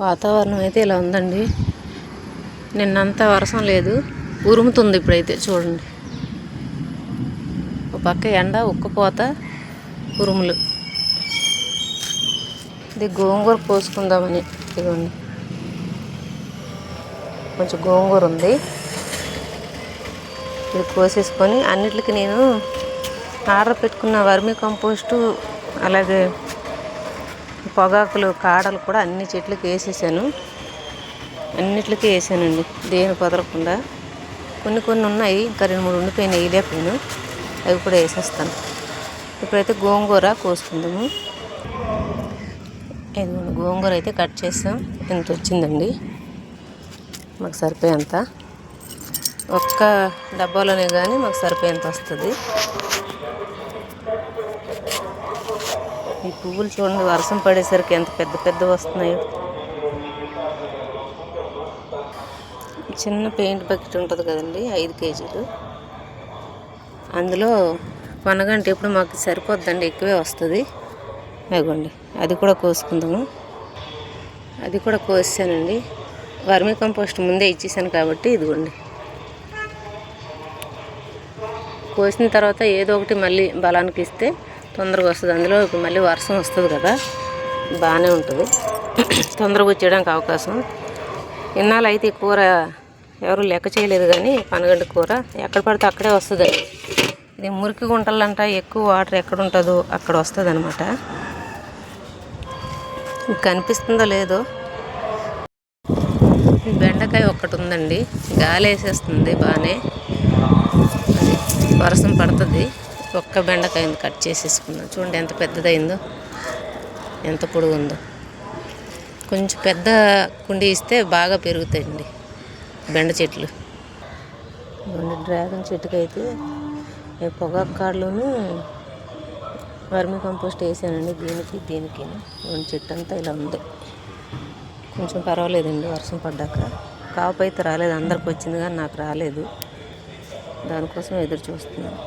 వాతావరణం అయితే ఇలా ఉందండి. నిన్నంతా వర్షం లేదు, ఉరుముతుంది ఇప్పుడైతే చూడండి. ఒక పక్క ఎండ, ఉక్కపోత, ఉరుములు. ఇది గోంగూర కోసుకుందామని ఇదిగోండి, కొంచెం గోంగూర ఉంది. ఇది కోసేసుకొని అన్నిటికి నేను ఆర్డర్ పెట్టుకున్న వర్మీ కంపోస్టు, అలాగే పొగాకులు కాడలు కూడా అన్ని చెట్లకి వేసేసాను. అన్నిటికీ వేసానండి, దేని కుదరకుండా. కొన్ని ఉన్నాయి, ఇంకా 2-3 ఉండిపోయినాయి, వేయలేకపోయాను. అవి కూడా వేసేస్తాను. ఇప్పుడైతే గోంగూర కోసుకుందాము. ఇదిగోండి, గోంగూర అయితే కట్ చేసాం. ఎంత వచ్చిందండి మాకు సరిపోయేంత. ఒక్క డబ్బాలోనే కానీ మాకు సరిపోయేంత వస్తుంది. ఈ పువ్వులు చూడండి, వర్షం పడేసరికి ఎంత పెద్ద వస్తున్నాయో. చిన్న పెయింట్ బకెట్ ఉంటుంది కదండి, 5 కేజీలు. అందులో కొనగంటే ఎప్పుడు మాకు సరిపోద్దండి, ఎక్కువే వస్తుంది. ఇదిగోండి, అది కూడా కోసుకుందాము. అది కూడా కోసానండి. వర్మీ కంపోస్ట్ ముందే ఇచ్చేసాను కాబట్టి ఇదిగోండి. కోసిన తర్వాత ఏదో ఒకటి మళ్ళీ బలానికి ఇస్తే తొందరగా వస్తుంది. అందులో ఇప్పుడు మళ్ళీ వర్షం వస్తుంది కదా, బాగానే ఉంటుంది, తొందరగా వచ్చేయడానికి అవకాశం. ఇన్నాళ్ళు అయితే ఈ కూర ఎవరు లెక్క చేయలేదు, కానీ పనగండి కూర ఎక్కడ పడితే అక్కడే వస్తుంది. ఇది మురికి గుంటలంట, ఎక్కువ వాటర్ ఎక్కడ ఉంటుందో అక్కడ వస్తుంది అనమాట. కనిపిస్తుందో లేదో, బెండకాయ ఒక్కటి ఉందండి, గాలి వేసేస్తుంది బాగానే. వర్షం పడుతుంది. ఒక్క బెండకాయ కట్ చేసేసుకుందాం. చూడండి ఎంత పెద్దదైందో, ఎంత పొడుగుందో. కొంచెం పెద్ద కుండీ ఇస్తే బాగా పెరుగుతాయండి బెండ చెట్లు. డ్రాగన్ చెట్టుకి అయితే పొగాకు కాడలోనూ వర్మీ కంపోస్ట్ వేసానండి. దీనికి చెట్టు అంతా ఇలా ఉంది. కొంచెం పర్వాలేదండి వర్షం పడ్డాక. కాపు అయితే రాలేదు, అందరికి వచ్చింది కానీ నాకు రాలేదు. దానికోసం ఎదురు చూస్తున్నాను.